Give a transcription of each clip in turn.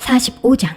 45장.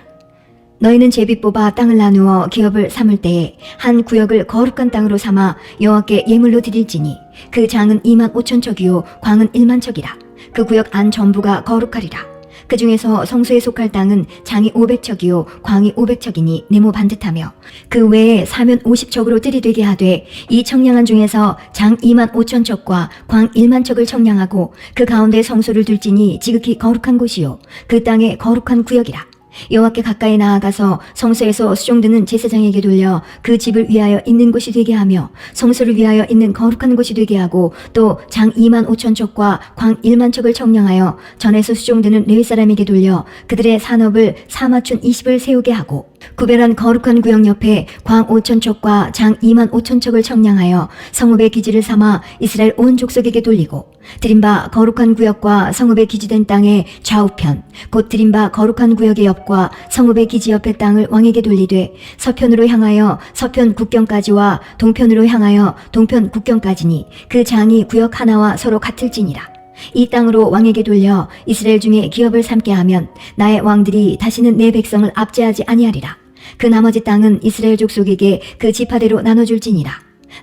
너희는 제비 뽑아 땅을 나누어 기업을 삼을 때에 한 구역을 거룩한 땅으로 삼아 여호와께 예물로 드릴지니 그 장은 25,000척이요 광은 10,000척이라. 그 구역 안 전부가 거룩하리라. 그 중에서 성소에 속할 땅은 장이 500척이요 광이 500척이니 네모 반듯하며 그 외에 사면 50척으로 뜰이 되게 하되 이 청량한 중에서 장 25,000척과 광 10,000척을 청량하고 그 가운데 성소를 둘지니 지극히 거룩한 곳이요 그 땅의 거룩한 구역이라. 여호와께 가까이 나아가서 성소에서 수종드는 제사장에게 돌려 그 집을 위하여 있는 곳이 되게 하며 성소를 위하여 있는 거룩한 곳이 되게 하고 또 장 25,000척과 광 10,000척을 청량하여 전에서 수종드는 레위 사람에게 돌려 그들의 산업을 사마춘 20을 세우게 하고 구별한 거룩한 구역 옆에 광 5,000척과 장 25,000척을 청량하여 성읍의 기지를 삼아 이스라엘 온 족속에게 돌리고 드린 바 거룩한 구역과 성읍의 기지된 땅의 좌우편 곧 드린 바 거룩한 구역의 옆과 성읍의 기지 옆의 땅을 왕에게 돌리되 서편으로 향하여 서편 국경까지와 동편으로 향하여 동편 국경까지니 그 장이 구역 하나와 서로 같을지니라. 이 땅으로 왕에게 돌려 이스라엘 중에 기업을 삼게 하면 나의 왕들이 다시는 내 백성을 압제하지 아니하리라. 그 나머지 땅은 이스라엘 족속에게 그 지파대로 나눠줄지니라.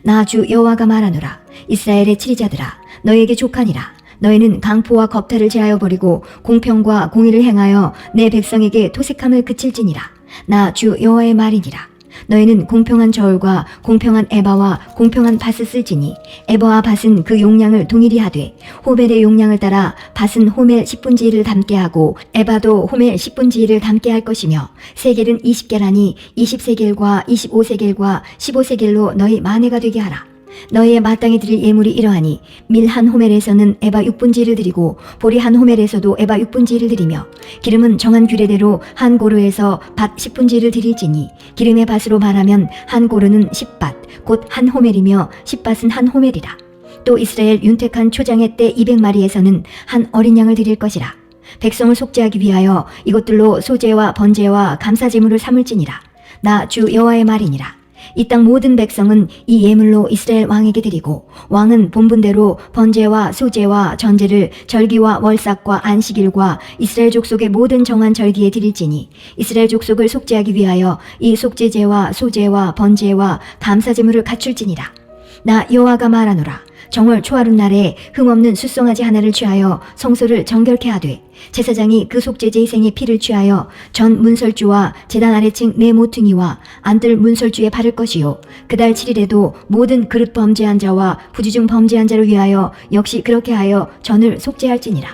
나 주 여호와가 말하노라. 이스라엘의 치리자들아 너희에게 족하니라. 너희는 강포와 겁탈을 제하여 버리고 공평과 공의를 행하여 내 백성에게 토색함을 그칠지니라. 나 주 여호와의 말이니라. 너희는 공평한 저울과 공평한 에바와 공평한 밭을 쓸지니 에바와 밭은 그 용량을 동일히 하되 호멜의 용량을 따라 밭은 호멜 10분지 1을 담게 하고 에바도 호멜 10분지 1을 담게 할 것이며 세겔은 20개라니 20세겔과 25세겔과 15세겔로 너희 만회가 되게 하라. 너희의 마땅히 드릴 예물이 이러하니 밀 한 호멜에서는 에바 6분지 1을 드리고 보리 한 호멜에서도 에바 6분지 1을 드리며 기름은 정한 규례대로 한 고르에서 밭 10분지 1을 드릴지니 기름의 밭으로 말하면 한 고르는 10밭 곧 한 호멜이며 10밭은 한 호멜이라. 또 이스라엘 윤택한 초장의 때 200마리에서는 한 어린 양을 드릴 것이라. 백성을 속죄하기 위하여 이것들로 소제와 번제와 감사제물을 삼을지니라. 나 주 여호와의 말이니라. 이 땅 모든 백성은 이 예물로 이스라엘 왕에게 드리고 왕은 본분대로 번제와 소제와 전제를 절기와 월삭과 안식일과 이스라엘 족속의 모든 정한 절기에 드릴지니 이스라엘 족속을 속죄하기 위하여 이 속죄제와 소제와 번제와 감사제물을 갖출지니라. 나 여호와가 말하노라. 정월 초하룻날에 흠없는 숫송아지 하나를 취하여 성소를 정결케 하되 제사장이 그 속죄제 희생의 피를 취하여 전 문설주와 제단 아래층 네 모퉁이와 안뜰 문설주에 바를 것이요 그달 7일에도 모든 그릇 범죄한 자와 부지 중 범죄한 자를 위하여 역시 그렇게 하여 전을 속죄할지니라.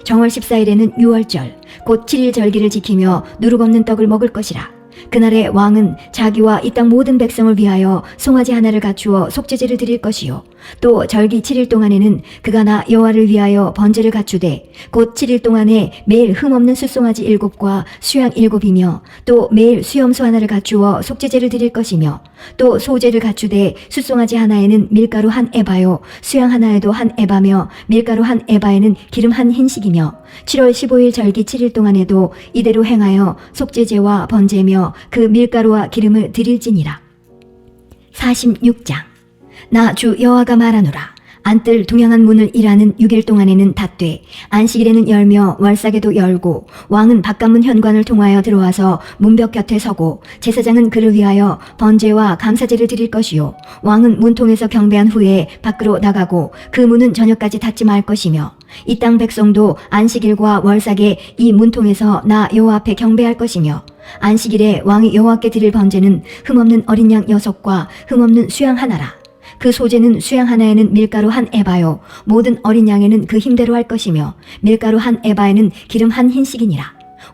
정월 14일에는 유월절 곧 7일 절기를 지키며 누룩 없는 떡을 먹을 것이라. 그날에 왕은 자기와 이 땅 모든 백성을 위하여 송아지 하나를 갖추어 속죄제를 드릴 것이요 또 절기 7일 동안에는 그가 나 여호와를 위하여 번제를 갖추되 곧 7일 동안에 매일 흠없는 숫송아지 7과 수양 7이며 또 매일 수염소 하나를 갖추어 속죄제를 드릴 것이며 또 소제를 갖추되 숫송아지 하나에는 밀가루 한 에바요 수양 하나에도 한 에바며 밀가루 한 에바에는 기름 한 흰식이며 7월 15일 절기 7일 동안에도 이대로 행하여 속죄제와 번제며 그 밀가루와 기름을 드릴지니라. 46장. 나 주 여호와가 말하노라. 안뜰 동양한 문을 일하는 6일 동안에는 닫되 안식일에는 열며 월삭에도 열고 왕은 바깥문 현관을 통하여 들어와서 문벽 곁에 서고 제사장은 그를 위하여 번제와 감사제를 드릴 것이요 왕은 문통에서 경배한 후에 밖으로 나가고 그 문은 저녁까지 닫지 말 것이며 이 땅 백성도 안식일과 월삭에 이 문통에서 나 여호와 앞에 경배할 것이며 안식일에 왕이 여호와께 드릴 번제는 흠없는 어린 양 6과 흠없는 수양 하나라. 그 소제는 수양 하나에는 밀가루 한 에바요 모든 어린 양에는 그 힘대로 할 것이며 밀가루 한 에바에는 기름 한 흰식이니라.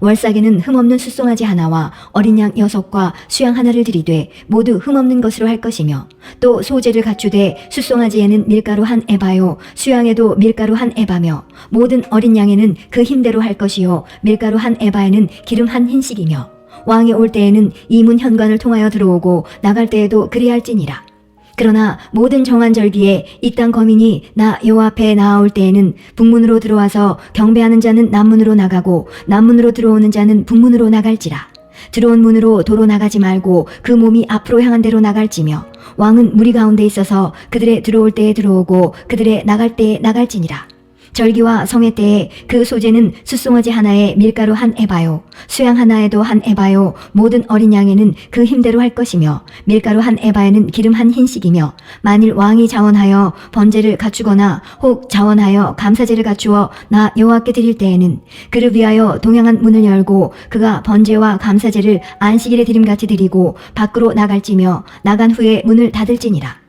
월삭에는 흠없는 숫송아지 하나와 어린 양 6과 수양 하나를 드리되 모두 흠없는 것으로 할 것이며 또 소제를 갖추되 숫송아지에는 밀가루 한 에바요 수양에도 밀가루 한 에바며 모든 어린 양에는 그 힘대로 할 것이요 밀가루 한 에바에는 기름 한 흰식이며 왕이 올 때에는 이 문 현관을 통하여 들어오고 나갈 때에도 그리할지니라. 그러나 모든 정한 절기에 이 땅 거민이 나 여호와 앞에 나아올 때에는 북문으로 들어와서 경배하는 자는 남문으로 나가고 남문으로 들어오는 자는 북문으로 나갈지라. 들어온 문으로 도로 나가지 말고 그 몸이 앞으로 향한 대로 나갈지며 왕은 무리 가운데 있어서 그들의 들어올 때에 들어오고 그들의 나갈 때에 나갈지니라. 절기와 성회 때에 그 소재는 숫송아지 하나에 밀가루 한 에바요, 수양 하나에도 한 에바요, 모든 어린 양에는 그 힘대로 할 것이며 밀가루 한 에바에는 기름 한 흰씩이며, 만일 왕이 자원하여 번제를 갖추거나 혹 자원하여 감사제를 갖추어 나 여호와께 드릴 때에는 그를 위하여 동양한 문을 열고 그가 번제와 감사제를 안식일에 드림같이 드리고 밖으로 나갈지며 나간 후에 문을 닫을지니라.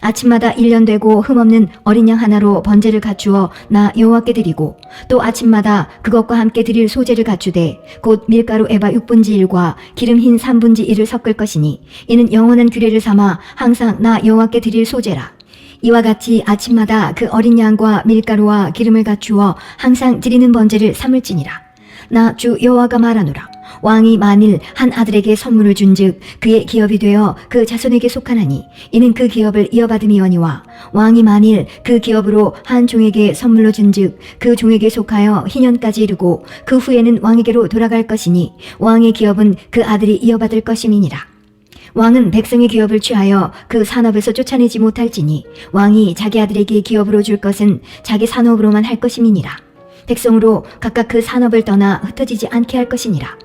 아침마다 1년 되고 흠없는 어린 양 하나로 번제를 갖추어 나 여호와께 드리고, 또 아침마다 그것과 함께 드릴 소제를 갖추되 곧 밀가루 에바 6분지 1과 기름 흰 3분지 1을 섞을 것이니 이는 영원한 규례를 삼아 항상 나 여호와께 드릴 소제라. 이와 같이 아침마다 그 어린 양과 밀가루와 기름을 갖추어 항상 드리는 번제를 삼을지니라. 나 주 여호와가 말하노라. 왕이 만일 한 아들에게 선물을 준즉 그의 기업이 되어 그 자손에게 속하나니 이는 그 기업을 이어받음이오니와, 왕이 만일 그 기업으로 한 종에게 선물로 준즉 그 종에게 속하여 희년까지 이르고 그 후에는 왕에게로 돌아갈 것이니 왕의 기업은 그 아들이 이어받을 것임이니라. 왕은 백성의 기업을 취하여 그 산업에서 쫓아내지 못할지니 왕이 자기 아들에게 기업으로 줄 것은 자기 산업으로만 할 것임이니라. 백성으로 각각 그 산업을 떠나 흩어지지 않게 할 것이니라.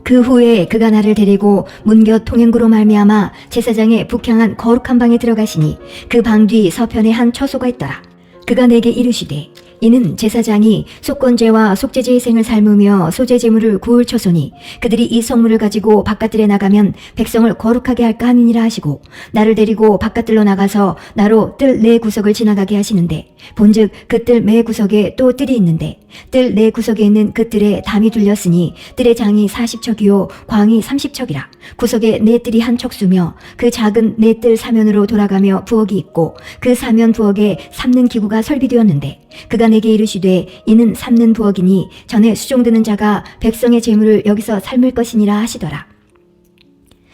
그 후에 그가 나를 데리고 문곁 통행구로 말미암아 제사장의 북향한 거룩한 방에 들어가시니 그 방 뒤 서편에 한 처소가 있더라. 그가 내게 이르시되 이는 제사장이 속건제와 속죄제의 생을 삶으며 소제제물을 구울 처소니 그들이 이 성물을 가지고 바깥들에 나가면 백성을 거룩하게 할까 함이니라 하시고, 나를 데리고 바깥들로 나가서 나로 뜰 네 구석을 지나가게 하시는데 본즉 그 뜰 매 구석에 또 뜰이 있는데 뜰 네 구석에 있는 그 뜰에 담이 둘렸으니 뜰의 장이 40척이요 광이 30척이라. 구석에 네 뜰이 한 척수며 그 작은 네 뜰 사면으로 돌아가며 부엌이 있고 그 사면 부엌에 삶는 기구가 설비되었는데 그가 내게 이르시되 이는 삶는 부엌이니 전에 수종드는 자가 백성의 재물을 여기서 삶을 것이니라 하시더라.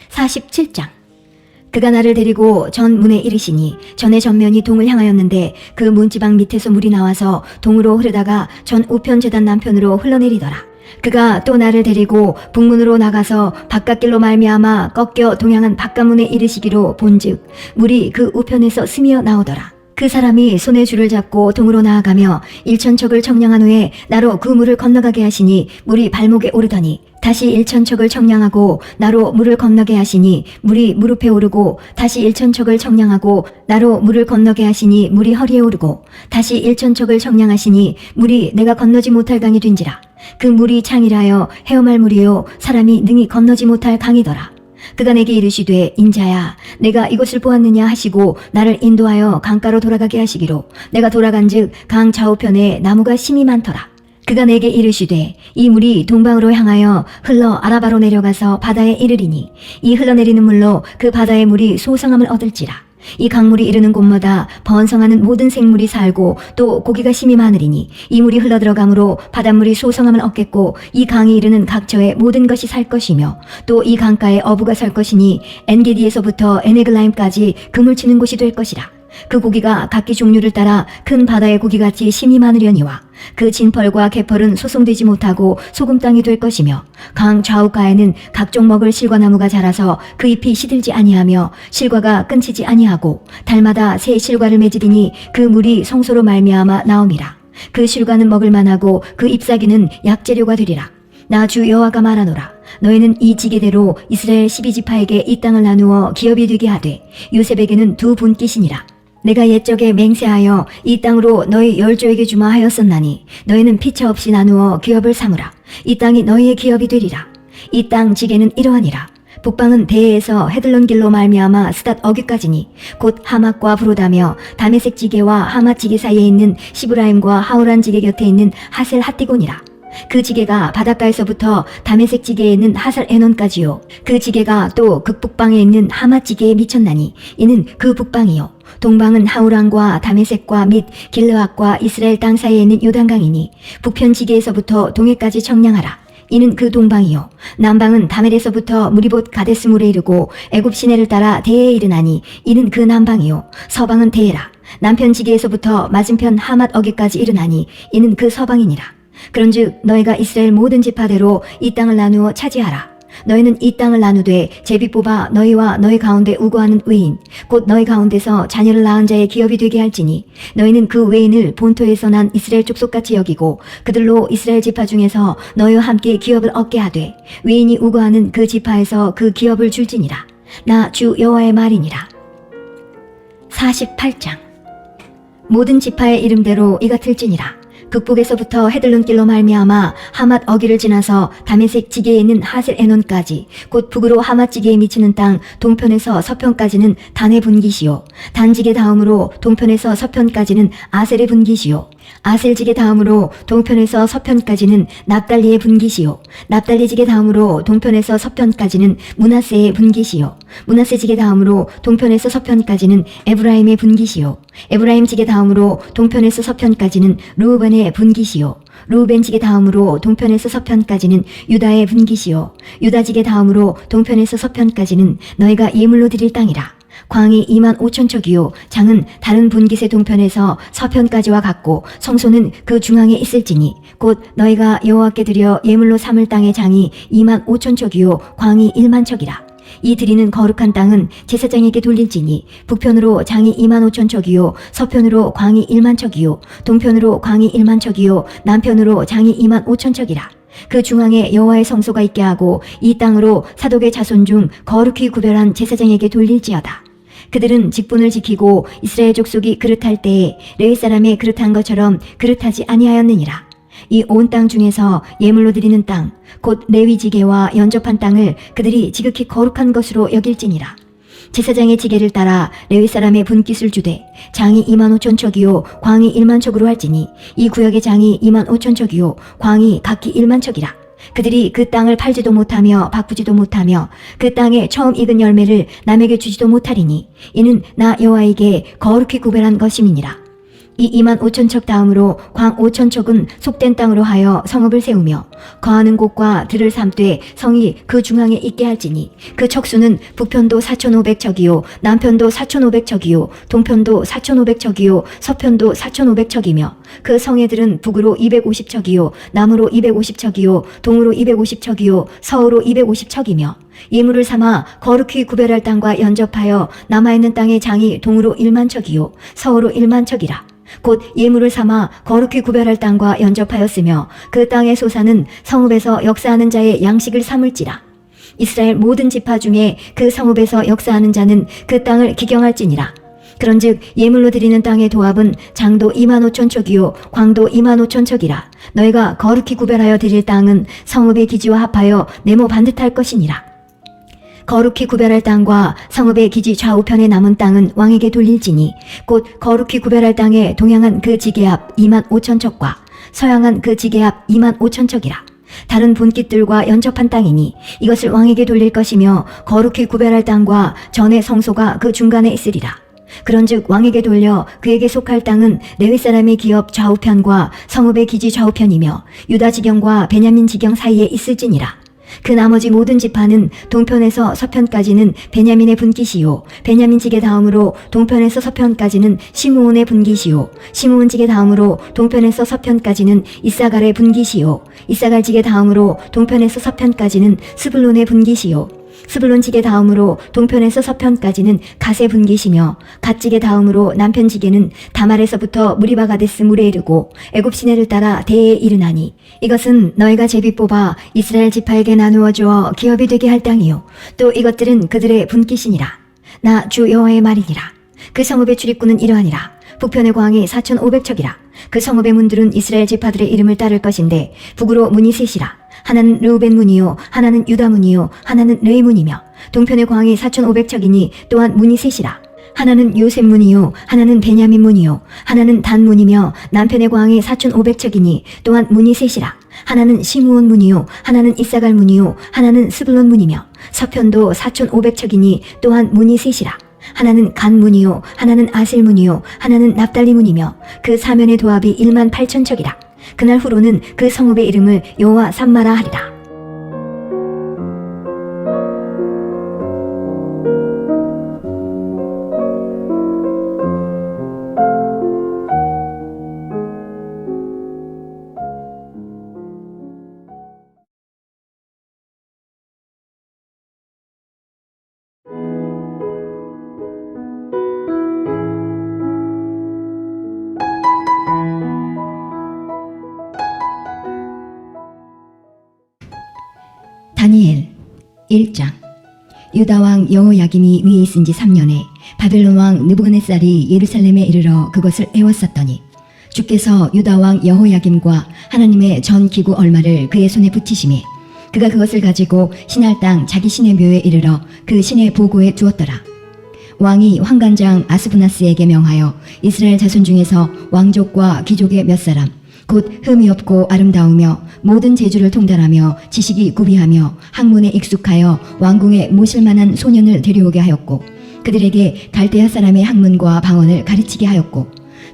47장. 그가 나를 데리고 전 문에 이르시니 전의 전면이 동을 향하였는데 그 문지방 밑에서 물이 나와서 동으로 흐르다가 전 우편 제단 남편으로 흘러내리더라. 그가 또 나를 데리고 북문으로 나가서 바깥길로 말미암아 꺾여 동향한 바깥문에 이르시기로 본즉 물이 그 우편에서 스미어 나오더라. 그 사람이 손에 줄을 잡고 동으로 나아가며 1,000척을 청량한 후에 나로 그 물을 건너가게 하시니 물이 발목에 오르더니 다시 1,000척을 청량하고 나로 물을 건너게 하시니 물이 무릎에 오르고 다시 1,000척을 청량하고 나로 물을 건너게 하시니 물이 허리에 오르고 다시 1,000척을 청량하시니 물이 내가 건너지 못할 강이 된지라. 그 물이 창이라여 헤엄할 물이요 사람이 능히 건너지 못할 강이더라. 그가 내게 이르시되 인자야 내가 이곳을 보았느냐 하시고 나를 인도하여 강가로 돌아가게 하시기로, 내가 돌아간즉 강 좌우편에 나무가 심이 많더라. 그가 내게 이르시되 이 물이 동방으로 향하여 흘러 아라바로 내려가서 바다에 이르리니 이 흘러내리는 물로 그 바다의 물이 소성함을 얻을지라. 이 강물이 이르는 곳마다 번성하는 모든 생물이 살고 또 고기가 심이 많으리니 이 물이 흘러들어가므로 바닷물이 소성함을 얻겠고 이 강이 이르는 각처에 모든 것이 살 것이며 또 이 강가에 어부가 살 것이니 엔게디에서부터 에네글라임까지 그물 치는 곳이 될 것이라. 그 고기가 각기 종류를 따라 큰 바다의 고기같이 심이 많으려니와 그 진펄과 개펄은 소송되지 못하고 소금 땅이 될 것이며 강 좌우가에는 각종 먹을 실과나무가 자라서 그 잎이 시들지 아니하며 실과가 끊치지 아니하고 달마다 새 실과를 맺으리니 그 물이 성소로 말미암아 나옴이라. 그 실과는 먹을 만하고 그 잎사귀는 약재료가 되리라. 나 주 여호와가 말하노라. 너희는 이 지게대로 이스라엘 12지파에게 이 땅을 나누어 기업이 되게 하되 요셉에게는 두 분깃이니라. 내가 옛적에 맹세하여 이 땅으로 너희 열조에게 주마 하였었나니 너희는 피차 없이 나누어 기업을 삼으라. 이 땅이 너희의 기업이 되리라. 이 땅 지게는 이러하니라. 북방은 대에서 헤들론 길로 말미암아 스닷 어귀까지니 곧 하맛과 브로다며 다메섹 지게와 하맛 지게 사이에 있는 시브라임과 하오란 지게 곁에 있는 하셀 핫디곤이라. 그 지게가 바닷가에서부터 다메섹 지게에 있는 하살 에논까지요. 그 지게가 또 극북방에 있는 하맛 지게에 미쳤나니 이는 그 북방이요. 동방은 하우란과 다메섹과 및 길르앗과 이스라엘 땅 사이에 있는 요단강이니 북편 지게에서부터 동해까지 청량하라. 이는 그 동방이요. 남방은 다멜에서부터 무리봇 가데스물에 이르고 애굽 시내를 따라 대에 이르나니 이는 그 남방이요. 서방은 대에라. 남편 지게에서부터 맞은편 하맛 어기까지 이르나니 이는 그 서방이니라. 그런즉 너희가 이스라엘 모든 지파대로 이 땅을 나누어 차지하라. 너희는 이 땅을 나누되 제비 뽑아 너희와 너희 가운데 우고하는 외인 곧 너희 가운데서 자녀를 낳은 자의 기업이 되게 할지니 너희는 그 외인을 본토에서 난 이스라엘 족속같이 여기고 그들로 이스라엘 지파 중에서 너희와 함께 기업을 얻게 하되 외인이 우고하는 그 지파에서 그 기업을 줄지니라. 나 주 여호와의 말이니라. 48장. 모든 지파의 이름대로 이가 틀지니라. 북북에서부터 헤들론길로 말미암아 하맛 어기를 지나서 다메섹 지게에 있는 하셀 에논까지 곧 북으로 하맛 지게에 미치는 땅 동편에서 서편까지는 단의 분기시요. 단지게 다음으로 동편에서 서편까지는 아셀의 분기시요. 아셀지게 다음으로 동편에서 서편까지는 납달리의 분기시요. 납달리지게 다음으로 동편에서 서편까지는 므낫세의 분기시요. 므낫세지게 다음으로 동편에서 서편까지는 에브라임의 분기시요. 에브라임지게 다음으로 동편에서 서편까지는 르우벤의 분기시요. 르우벤지게 다음으로 동편에서 서편까지는 유다의 분기시요. 유다지게 다음으로 동편에서 서편까지는 너희가 예물로 드릴 땅이라. 광이 25,000척이요 장은 다른 분깃의 동편에서 서편까지와 같고 성소는 그 중앙에 있을지니 곧 너희가 여호와께 드려 예물로 삼을 땅의 장이 25,000척이요 광이 10,000척이라. 이 드리는 거룩한 땅은 제사장에게 돌릴지니 북편으로 장이 25,000척이요 서편으로 광이 10,000척이요 동편으로 광이 10,000척이요 남편으로 장이 25,000척이라. 그 중앙에 여호와의 성소가 있게 하고 이 땅으로 사독의 자손 중 거룩히 구별한 제사장에게 돌릴지어다. 그들은 직분을 지키고 이스라엘 족속이 그릇할 때에 레위 사람의 그릇한 것처럼 그릇하지 아니하였느니라. 이 온 땅 중에서 예물로 드리는 땅 곧 레위 지게와 연접한 땅을 그들이 지극히 거룩한 것으로 여길지니라. 제사장의 지게를 따라 레위 사람의 분깃을 주되 장이 25,000척이요 광이 10,000척으로 할지니 이 구역의 장이 25,000척이요 광이 각기 10,000척이라. 그들이 그 땅을 팔지도 못하며 바꾸지도 못하며 그 땅에 처음 익은 열매를 남에게 주지도 못하리니 이는 나 여호와에게 거룩히 구별한 것임이니라. 이 25,000척 다음으로 광 5,000척은 속된 땅으로 하여 성읍을 세우며 거하는 곳과 들을 삼되 성이 그 중앙에 있게 할지니 그 척수는 북편도 4,500척이요 남편도 4,500척이요 동편도 4,500척이요 서편도 4,500척이며 그 성애들은 북으로 250척이요 남으로 250척이요 동으로 250척이요 서으로 250척이며 예물을 삼아 거룩히 구별할 땅과 연접하여 남아있는 땅의 장이 동으로 10,000척이요 서으로 10,000척이라. 곧 예물을 삼아 거룩히 구별할 땅과 연접하였으며 그 땅의 소사는 성읍에서 역사하는 자의 양식을 삼을지라. 이스라엘 모든 지파 중에 그 성읍에서 역사하는 자는 그 땅을 기경할지니라. 그런즉 예물로 드리는 땅의 도합은 장도 25,000척이요 광도 25,000척이라. 너희가 거룩히 구별하여 드릴 땅은 성읍의 기지와 합하여 네모 반듯할 것이니라. 거룩히 구별할 땅과 성읍의 기지 좌우편에 남은 땅은 왕에게 돌릴지니 곧 거룩히 구별할 땅에 동양한 그 지게 앞 25,000척과 서양한 그 지게 앞 25,000척이라. 다른 분깃들과 연접한 땅이니 이것을 왕에게 돌릴 것이며 거룩히 구별할 땅과 전의 성소가 그 중간에 있으리라. 그런즉 왕에게 돌려 그에게 속할 땅은 레위 사람의 기업 좌우편과 성읍의 기지 좌우편이며 유다 지경과 베냐민 지경 사이에 있을지니라. 그 나머지 모든 지파는 동편에서 서편까지는 베냐민의 분깃이요 베냐민 지게 다음으로 동편에서 서편까지는 시므온의 분깃이요 시므온 지게 다음으로 동편에서 서편까지는 이사갈의 분깃이요 이사갈 지게 다음으로 동편에서 서편까지는 스불론의 분깃이요 스불론 지게 다음으로 동편에서 서편까지는 갓의 분깃이며 갓 지게 다음으로 남편 지게는 다말에서부터 무리바가데스 물에 이르고 애굽 시내를 따라 대에 이르나니 이것은 너희가 제비 뽑아 이스라엘 지파에게 나누어 주어 기업이 되게 할 땅이요 또 이것들은 그들의 분깃이니라. 나 주 여호와의 말이니라. 그 성읍의 출입구는 이러하니라. 북편의 광이 4,500척이라. 그 성읍의 문들은 이스라엘 지파들의 이름을 따를 것인데 북으로 문이 셋이라. 하나는 르우벤 문이요 하나는 유다 문이요 하나는 레위 문이며 동편의 광이 4,500척이니 또한 문이 셋이라. 하나는 요셉 문이요 하나는 베냐민 문이요 하나는 단 문이며 남편의 광이 4,500척이니 또한 문이 셋이라. 하나는 시므온 문이요 하나는 이사갈 문이요 하나는 스불론 문이며 서편도 4,500척이니 또한 문이 셋이라. 하나는 갓 문이요 하나는 아셀 문이요 하나는 납달리 문이며 그 사면의 도합이 18,000척이라. 그날 후로는 그 성읍의 이름을 여호와 삼마라 하리라. 다니엘 1장. 유다 왕 여호야김이 위에 있은 지 3년에 바벨론 왕 느부갓네살이 예루살렘에 이르러 그것을 에워쌌더니 주께서 유다 왕 여호야김과 하나님의 전 기구 얼마를 그의 손에 붙이심에 그가 그것을 가지고 신할 땅 자기 신의 묘에 이르러 그 신의 보고에 두었더라. 왕이 환관장 아스부나스에게 명하여 이스라엘 자손 중에서 왕족과 귀족의 몇 사람 곧 흠이 없고 아름다우며 모든 재주를 통달하며 지식이 구비하며 학문에 익숙하여 왕궁에 모실 만한 소년을 데려오게 하였고 그들에게 갈대아 사람의 학문과 방언을 가르치게 하였고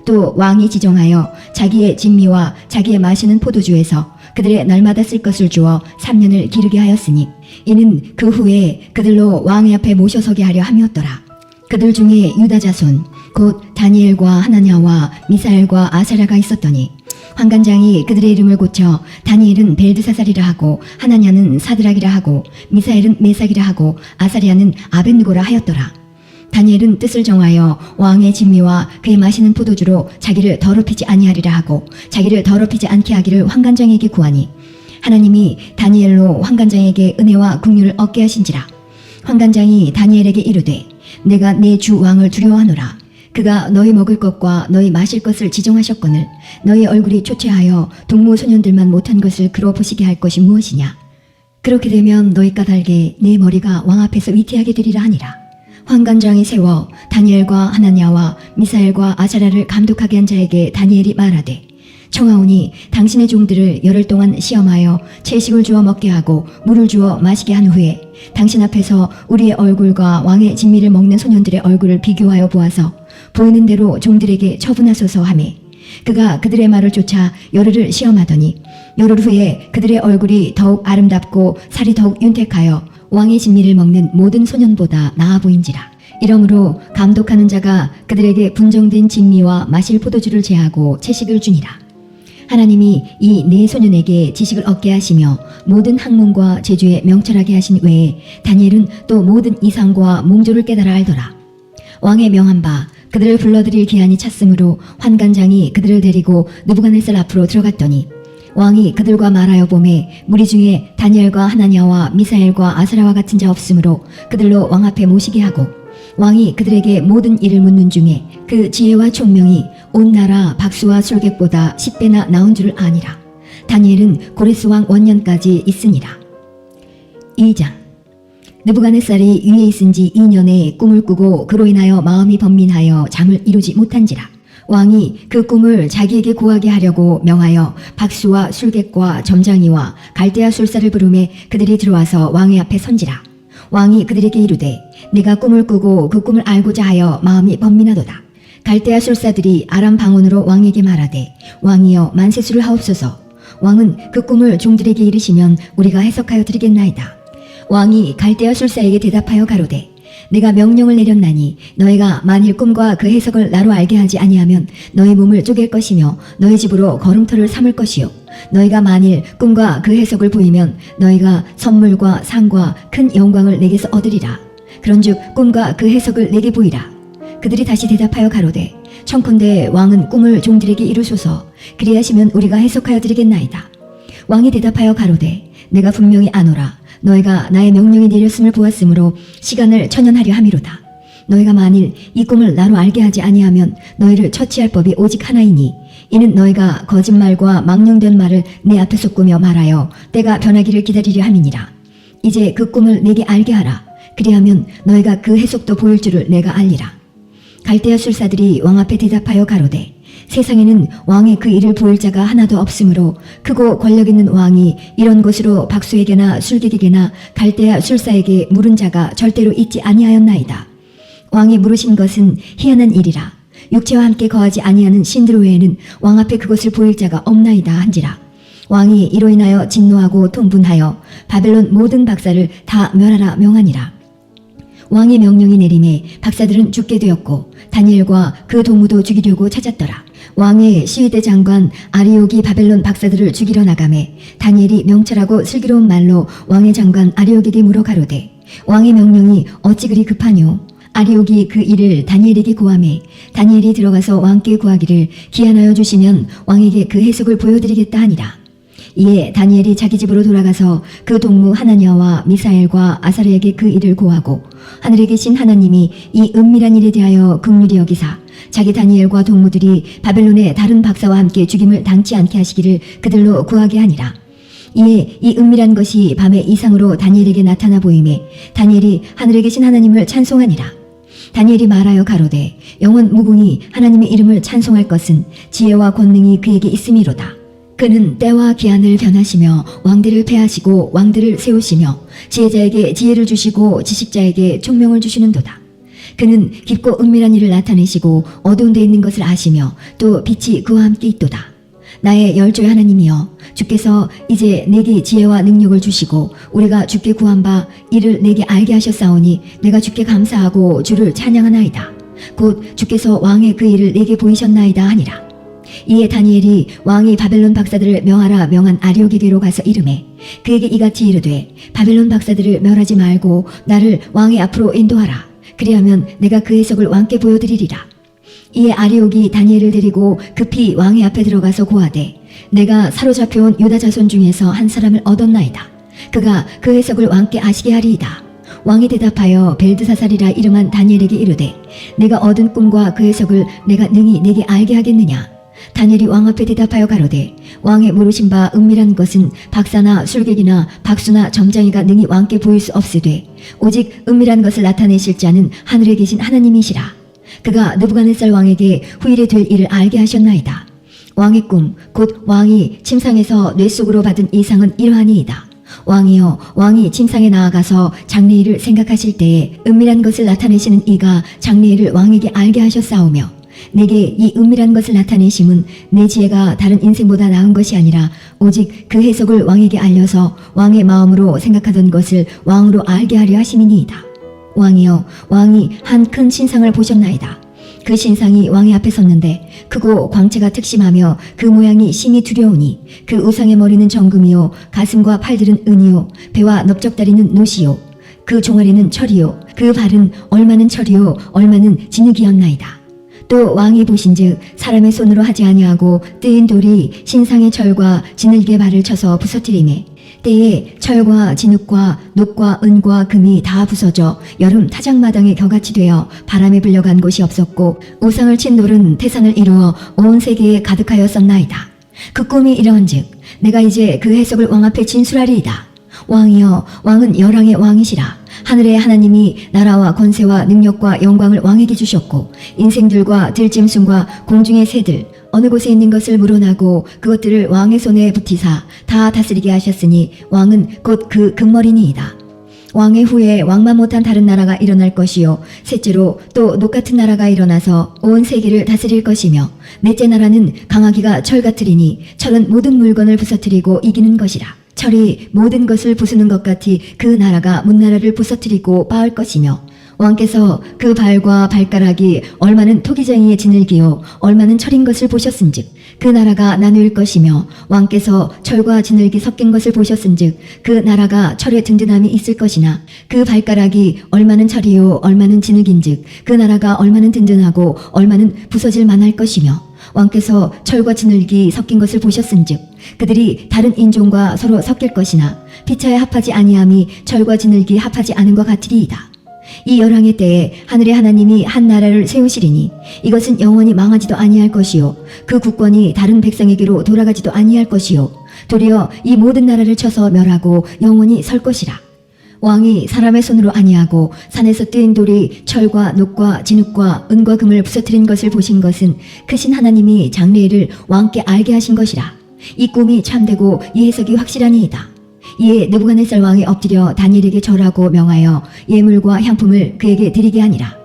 또 왕이 지정하여 자기의 진미와 자기의 마시는 포도주에서 그들의 날마다 쓸 것을 주어 3년을 기르게 하였으니 이는 그 후에 그들로 왕의 앞에 모셔서게 하려 함이었더라. 그들 중에 유다 자손 곧 다니엘과 하나냐와 미사엘과 아사랴가 있었더니 환관장이 그들의 이름을 고쳐 다니엘은 벨드사살이라 하고 하나냐는 사드락이라 하고 미사엘은 메삭이라 하고 아사랴는 아벳느고라 하였더라. 다니엘은 뜻을 정하여 왕의 진미와 그의 마시는 포도주로 자기를 더럽히지 아니하리라 하고 자기를 더럽히지 않게 하기를 환관장에게 구하니 하나님이 다니엘로 환관장에게 은혜와 긍휼을 얻게 하신지라. 환관장이 다니엘에게 이르되 내가 내 주 왕을 두려워하노라. 그가 너희 먹을 것과 너희 마실 것을 지정하셨거늘 너희 얼굴이 초췌하여 동무 소년들만 못한 것을 그로 보시게 할 것이 무엇이냐. 그렇게 되면 너희 까닭에 내 머리가 왕 앞에서 위태하게 되리라 하니라. 환관장이 세워 다니엘과 하나냐와 미사엘과 아사랴를 감독하게 한 자에게 다니엘이 말하되 청하오니 당신의 종들을 열흘 동안 시험하여 채식을 주어 먹게 하고 물을 주어 마시게 한 후에 당신 앞에서 우리의 얼굴과 왕의 진미를 먹는 소년들의 얼굴을 비교하여 보아서 보이는 대로 종들에게 처분하소서 하매 그가 그들의 말을 쫓아 열흘을 시험하더니 열흘 후에 그들의 얼굴이 더욱 아름답고 살이 더욱 윤택하여 왕의 진미를 먹는 모든 소년보다 나아 보인지라. 이러므로 감독하는 자가 그들에게 분정된 진미와 마실 포도주를 제하고 채식을 주니라. 하나님이 이 네 소년에게 지식을 얻게 하시며 모든 학문과 재주에 명철하게 하신 외에 다니엘은 또 모든 이상과 몽조를 깨달아 알더라. 왕의 명한 바 그들을 불러들일 기한이 찼으므로 환관장이 그들을 데리고 느부갓네살 앞으로 들어갔더니 왕이 그들과 말하여 보매 무리 중에 다니엘과 하나냐와 미사엘과 아사랴와 같은 자 없으므로 그들로 왕 앞에 모시게 하고 왕이 그들에게 모든 일을 묻는 중에 그 지혜와 총명이 온 나라 박수와 술객보다 10배나 나온 줄을 아니라. 다니엘은 고레스 왕 원년까지 있으니라. 2장. 느부갓네살이 위에 있은 지 2년에 꿈을 꾸고 그로 인하여 마음이 번민하여 잠을 이루지 못한지라. 왕이 그 꿈을 자기에게 고하게 하려고 명하여 박수와 술객과 점장이와 갈대아 술사를 부르매 그들이 들어와서 왕의 앞에 선지라. 왕이 그들에게 이르되 내가 꿈을 꾸고 그 꿈을 알고자 하여 마음이 번민하도다. 갈대아 술사들이 아람 방언으로 왕에게 말하되 왕이여 만세수를 하옵소서. 왕은 그 꿈을 종들에게 이르시면 우리가 해석하여 드리겠나이다. 왕이 갈대아 술사에게 대답하여 가로되 내가 명령을 내렸나니 너희가 만일 꿈과 그 해석을 나로 알게 하지 아니하면 너희 몸을 쪼갤 것이며 너희 집으로 걸음터를 삼을 것이요 너희가 만일 꿈과 그 해석을 보이면 너희가 선물과 상과 큰 영광을 내게서 얻으리라. 그런즉 꿈과 그 해석을 내게 보이라. 그들이 다시 대답하여 가로되 청컨대 왕은 꿈을 종들에게 이루소서. 그리하시면 우리가 해석하여 드리겠나이다. 왕이 대답하여 가로되 내가 분명히 아노라. 너희가 나의 명령이 내렸음을 보았으므로 시간을 천연하려 함이로다. 너희가 만일 이 꿈을 나로 알게 하지 아니하면 너희를 처치할 법이 오직 하나이니 이는 너희가 거짓말과 망령된 말을 내 앞에서 꾸며 말하여 때가 변하기를 기다리려 함이니라. 이제 그 꿈을 내게 알게 하라. 그리하면 너희가 그 해석도 보일 줄을 내가 알리라. 갈대아 술사들이 왕 앞에 대답하여 가로되 세상에는 왕의 그 일을 보일 자가 하나도 없으므로 크고 권력 있는 왕이 이런 곳으로 박수에게나 술객에게나 갈대아 술사에게 물은 자가 절대로 있지 아니하였나이다. 왕이 물으신 것은 희한한 일이라. 육체와 함께 거하지 아니하는 신들 외에는 왕 앞에 그것을 보일 자가 없나이다 한지라. 왕이 이로 인하여 진노하고 통분하여 바벨론 모든 박사를 다 멸하라 명하니라. 왕의 명령이 내림에 박사들은 죽게 되었고 다니엘과 그 동무도 죽이려고 찾았더라. 왕의 시위대 장관 아리옥이 바벨론 박사들을 죽이러 나가매 다니엘이 명철하고 슬기로운 말로 왕의 장관 아리옥에게 물어 가로되 왕의 명령이 어찌 그리 급하뇨. 아리옥이 그 일을 다니엘에게 고하매 다니엘이 들어가서 왕께 구하기를 기한하여 주시면 왕에게 그 해석을 보여드리겠다 하니라. 이에 다니엘이 자기 집으로 돌아가서 그 동무 하나냐와 미사엘과 아사랴에게 그 일을 고하고 하늘에 계신 하나님이 이 은밀한 일에 대하여 긍휼히 여기사 자기 다니엘과 동무들이 바벨론의 다른 박사와 함께 죽임을 당치 않게 하시기를 그들로 구하게 하니라. 이에 이 은밀한 것이 밤에 이상으로 다니엘에게 나타나 보이매 다니엘이 하늘에 계신 하나님을 찬송하니라. 다니엘이 말하여 가로되 영원 무궁히 하나님의 이름을 찬송할 것은 지혜와 권능이 그에게 있음이로다. 그는 때와 기한을 변하시며 왕들을 패하시고 왕들을 세우시며 지혜자에게 지혜를 주시고 지식자에게 총명을 주시는도다. 그는 깊고 은밀한 일을 나타내시고 어두운 데 있는 것을 아시며 또 빛이 그와 함께 있도다. 나의 열조의 하나님이여 주께서 이제 내게 지혜와 능력을 주시고 우리가 주께 구한 바 이를 내게 알게 하셨사오니 내가 주께 감사하고 주를 찬양하나이다. 곧 주께서 왕의 그 일을 내게 보이셨나이다 하니라. 이에 다니엘이 왕이 바벨론 박사들을 명하라 명한 아리오게게로 가서 이르매 그에게 이같이 이르되 바벨론 박사들을 멸하지 말고 나를 왕의 앞으로 인도하라. 그리하면 내가 그 해석을 왕께 보여드리리라. 이에 아리옥이 다니엘을 데리고 급히 왕의 앞에 들어가서 고하되 내가 사로잡혀온 유다 자손 중에서 한 사람을 얻었나이다. 그가 그 해석을 왕께 아시게 하리이다. 왕이 대답하여 벨드사살이라 이름한 다니엘에게 이르되 내가 얻은 꿈과 그 해석을 내가 능히 내게 알게 하겠느냐. 다니엘이 왕 앞에 대답하여 가로되 왕의 모르신 바 은밀한 것은 박사나 술객이나 박수나 점장이가 능히 왕께 보일 수 없으되 오직 은밀한 것을 나타내실 자는 하늘에 계신 하나님이시라. 그가 느부갓네살 왕에게 후일에 될 일을 알게 하셨나이다. 왕의 꿈 곧 왕이 침상에서 뇌 속으로 받은 이상은 이러하니이다. 왕이여 왕이 침상에 나아가서 장래일을 생각하실 때에 은밀한 것을 나타내시는 이가 장래일을 왕에게 알게 하셨사오며 내게 이 은밀한 것을 나타내심은 내 지혜가 다른 인생보다 나은 것이 아니라 오직 그 해석을 왕에게 알려서 왕의 마음으로 생각하던 것을 왕으로 알게 하려 하심이니이다. 왕이여 왕이 한 큰 신상을 보셨나이다. 그 신상이 왕의 앞에 섰는데 크고 광채가 특심하며 그 모양이 심히 두려우니 그 우상의 머리는 정금이요 가슴과 팔들은 은이요 배와 넓적다리는 노시요 그 종아리는 철이요 그 발은 얼마는 철이요 얼마는 진흙이었나이다. 또 왕이 보신즉 사람의 손으로 하지 아니하고 뜨인 돌이 신상의 철과 진흙의 발을 쳐서 부서뜨리매 때에 철과 진흙과 녹과 은과 금이 다 부서져 여름 타작마당에 겨같이 되어 바람에 불려간 곳이 없었고 우상을 친 돌은 태산을 이루어 온 세계에 가득하였었나이다. 그 꿈이 이러한즉 내가 이제 그 해석을 왕 앞에 진술하리이다. 왕이여 왕은 열왕의 왕이시라. 하늘의 하나님이 나라와 권세와 능력과 영광을 왕에게 주셨고 인생들과 들짐승과 공중의 새들 어느 곳에 있는 것을 물어나고 그것들을 왕의 손에 붙이사 다 다스리게 하셨으니 왕은 곧 그 금머리니이다. 왕의 후에 왕만 못한 다른 나라가 일어날 것이요 셋째로 또 녹같은 나라가 일어나서 온 세계를 다스릴 것이며 넷째 나라는 강하기가 철 같으리니 철은 모든 물건을 부서뜨리고 이기는 것이라. 철이 모든 것을 부수는 것 같이 그 나라가 문나라를 부서뜨리고 빻을 것이며 왕께서 그 발과 발가락이 얼마는 토기쟁이의 진흙이요 얼마는 철인 것을 보셨은즉 그 나라가 나누일 것이며 왕께서 철과 진흙이 섞인 것을 보셨은즉 그 나라가 철의 든든함이 있을 것이나 그 발가락이 얼마는 철이요 얼마는 진흙인즉 그 나라가 얼마는 든든하고 얼마는 부서질 만할 것이며 왕께서 철과 진흙이 섞인 것을 보셨은즉 그들이 다른 인종과 서로 섞일 것이나 피차에 합하지 아니함이 철과 진흙이 합하지 않은 것 같으리이다. 이 열왕의 때에 하늘의 하나님이 한 나라를 세우시리니 이것은 영원히 망하지도 아니할 것이요 그 국권이 다른 백성에게로 돌아가지도 아니할 것이요 도리어 이 모든 나라를 쳐서 멸하고 영원히 설 것이라. 왕이 사람의 손으로 아니하고 산에서 뜨인 돌이 철과 녹과 진흙과 은과 금을 부서뜨린 것을 보신 것은 크신 하나님이 장래일을 왕께 알게 하신 것이라. 이 꿈이 참되고 이 해석이 확실하니이다. 이에 느부갓네살 왕이 엎드려 다니엘에게 절하고 명하여 예물과 향품을 그에게 드리게 하니라.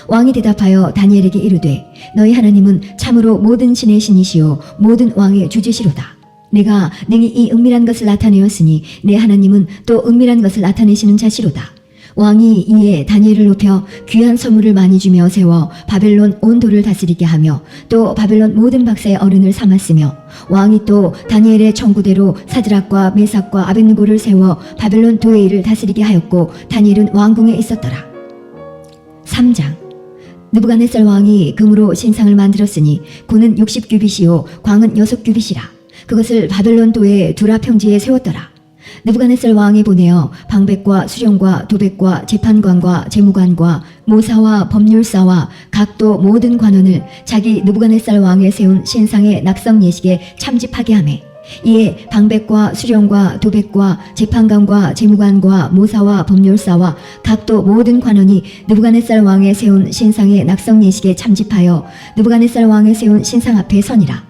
왕이 대답하여 다니엘에게 이르되 너희 하나님은 참으로 모든 신의 신이시요 모든 왕의 주지시로다. 내가 능히 이 은밀한 것을 나타내었으니 내 하나님은 또 은밀한 것을 나타내시는 자시로다. 왕이 이에 다니엘을 높여 귀한 선물을 많이 주며 세워 바벨론 온 도를 다스리게 하며 또 바벨론 모든 박사의 어른을 삼았으며 왕이 또 다니엘의 청구대로 사드락과 메삭과 아벳느고를 세워 바벨론 도의 일을 다스리게 하였고 다니엘은 왕궁에 있었더라. 3장. 느부갓네살 왕이 금으로 신상을 만들었으니 고는 60규빗이요 광은 6규빗이라. 그것을 바벨론도의 두라 평지에 세웠더라. 느부갓네살 왕이 보내어 방백과 수령과 도백과 재판관과 재무관과 모사와 법률사와 각도 모든 관원을 자기 느부갓네살 왕에 세운 신상의 낙성 예식에 참집하게 하매 이에 방백과 수령과 도백과 재판관과 재무관과 모사와 법률사와 각도 모든 관원이 느부갓네살 왕에 세운 신상의 낙성 예식에 참집하여 느부갓네살 왕에 세운 신상 앞에 서니라.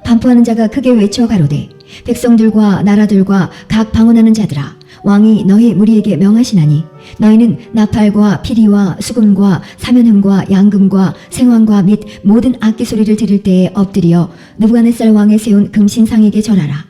반포하는 자가 크게 외쳐 가로되 백성들과 나라들과 각 방언하는 자들아, 왕이 너희 무리에게 명하시나니 너희는 나팔과 피리와 수금과 사면흠과 양금과 생황과 및 모든 악기 소리를 들을 때에 엎드려 느부갓네살 왕에 세운 금신상에게 절하라.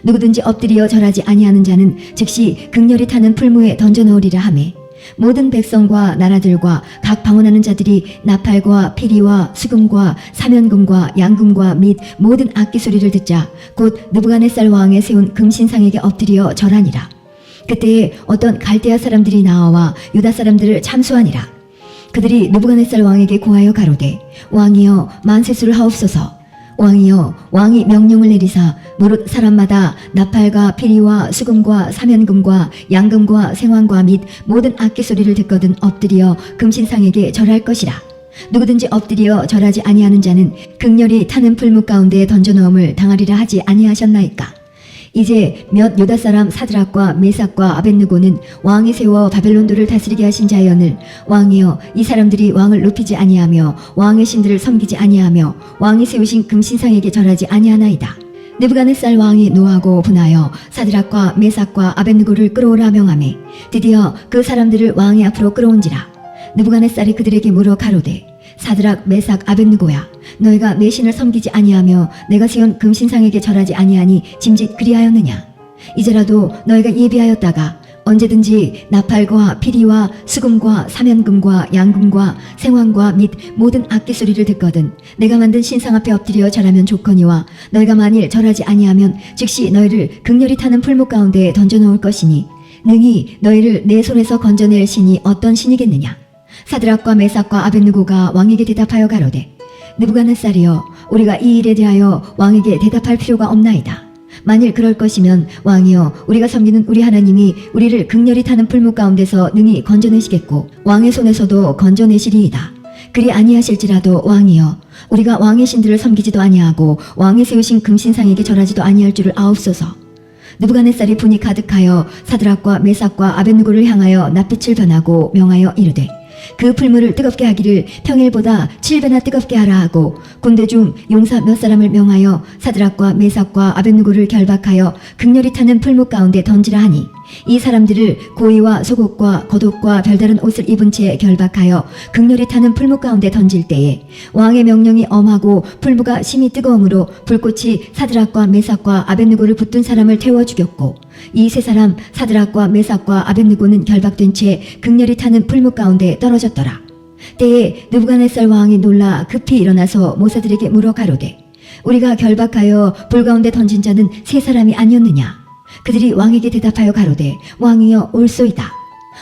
누구든지 엎드려 절하지 아니하는 자는 즉시 극렬히 타는 풀무에 던져넣으리라 하매 모든 백성과 나라들과 각 방언하는 자들이 나팔과 피리와 수금과 사면금과 양금과 및 모든 악기 소리를 듣자 곧 느부갓네살 왕에 세운 금신상에게 엎드려 절하니라. 그때에 어떤 갈대아 사람들이 나와 유다 사람들을 참수하니라. 그들이 느부갓네살 왕에게 고하여 가로되 왕이여 만세수를 하옵소서. 왕이여 왕이 명령을 내리사 무릇 사람마다 나팔과 피리와 수금과 사면금과 양금과 생황과 및 모든 악기 소리를 듣거든 엎드려 금신상에게 절할 것이라. 누구든지 엎드려 절하지 아니하는 자는 극렬히 타는 풀무 가운데에 던져넣음을 당하리라 하지 아니하셨나이까. 이제 몇 유다 사람 사드락과 메삭과 아벳느고는 왕이 세워 바벨론도를 다스리게 하신 자여늘 왕이여 이 사람들이 왕을 높이지 아니하며 왕의 신들을 섬기지 아니하며 왕이 세우신 금신상에게 절하지 아니하나이다. 느부갓네살 왕이 노하고 분하여 사드락과 메삭과 아벳느고를 끌어오라 명하매 드디어 그 사람들을 왕의 앞으로 끌어온지라. 느부갓네살이 그들에게 물어 가로되 사드락 메삭 아벳느고야, 너희가 내 신을 섬기지 아니하며 내가 세운 금신상에게 절하지 아니하니 짐짓 그리하였느냐. 이제라도 너희가 예비하였다가 언제든지 나팔과 피리와 수금과 사면금과 양금과 생황과 및 모든 악기 소리를 듣거든 내가 만든 신상 앞에 엎드려 절하면 좋거니와 너희가 만일 절하지 아니하면 즉시 너희를 극렬히 타는 풀무 가운데에 던져놓을 것이니 능히 너희를 내 손에서 건져낼 신이 어떤 신이겠느냐. 사드락과 메삭과 아벳느고가 왕에게 대답하여 가로되 느부갓네살이여, 우리가 이 일에 대하여 왕에게 대답할 필요가 없나이다. 만일 그럴 것이면 왕이여, 우리가 섬기는 우리 하나님이 우리를 극렬히 타는 풀무 가운데서 능히 건져내시겠고 왕의 손에서도 건져내시리이다. 그리 아니하실지라도 왕이여, 우리가 왕의 신들을 섬기지도 아니하고 왕의 세우신 금신상에게 절하지도 아니할 줄을 아옵소서. 느부갓네살이 분이 가득하여 사드락과 메삭과 아벳느고를 향하여 낯빛을 변하고 명하여 이르되 그 풀무를 뜨겁게 하기를 평일보다 7배나 뜨겁게 하라 하고 군대 중 용사 몇 사람을 명하여 사드락과 메삭과 아벳느고를 결박하여 극렬히 타는 풀무 가운데 던지라 하니 이 사람들을 고이와 속옷과 겉옷과 별다른 옷을 입은 채 결박하여 극렬히 타는 풀무 가운데 던질 때에 왕의 명령이 엄하고 풀무가 심히 뜨거움으로 불꽃이 사드락과 메삭과 아벳느고를 붙든 사람을 태워 죽였고 이 세 사람 사드락과 메삭과 아벳느고는 결박된 채 극렬히 타는 풀무 가운데 떨어졌더라. 때에 느부갓네살 왕이 놀라 급히 일어나서 모사들에게 물어 가로되 우리가 결박하여 불 가운데 던진 자는 세 사람이 아니었느냐. 그들이 왕에게 대답하여 가로되 왕이여 옳소이다.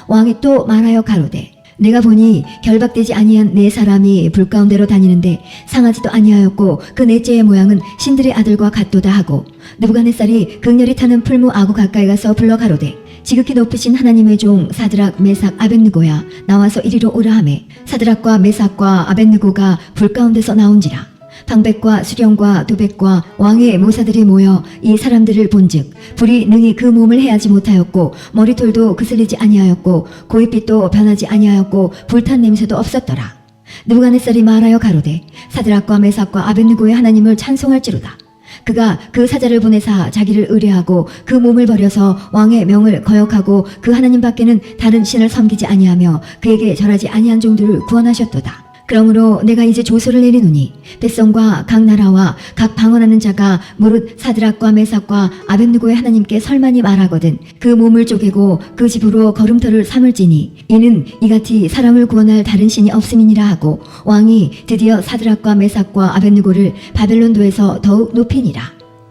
왕이 또 말하여 가로되 내가 보니 결박되지 아니한 네 사람이 불 가운데로 다니는데 상하지도 아니하였고 그 넷째의 모양은 신들의 아들과 같도다 하고 느부갓네살이 극렬히 타는 풀무 아구 가까이 가서 불러 가로되 지극히 높으신 하나님의 종 사드락 메삭 아벳느고야, 나와서 이리로 오라 하매 사드락과 메삭과 아벳느고가 불 가운데서 나온지라. 방백과 수령과 도백과 왕의 모사들이 모여 이 사람들을 본즉 불이 능히 그 몸을 해하지 못하였고 머리털도 그슬리지 아니하였고 고깃빛도 변하지 아니하였고 불탄 냄새도 없었더라. 느부갓네살이 말하여 가로되 사드락과 메삭과 아벳느고의 하나님을 찬송할지로다. 그가 그 사자를 보내사 자기를 의뢰하고 그 몸을 버려서 왕의 명을 거역하고 그 하나님 밖에는 다른 신을 섬기지 아니하며 그에게 절하지 아니한 종들을 구원하셨도다. 그러므로 내가 이제 조서를 내리노니 백성과 각 나라와 각 방언하는 자가 무릇 사드락과 메삭과 아벳느고의 하나님께 설만이 말하거든 그 몸을 쪼개고 그 집으로 걸음터를 삼을지니 이는 이같이 사람을 구원할 다른 신이 없음이니라 하고 왕이 드디어 사드락과 메삭과 아벳느고를 바벨론도에서 더욱 높이니라.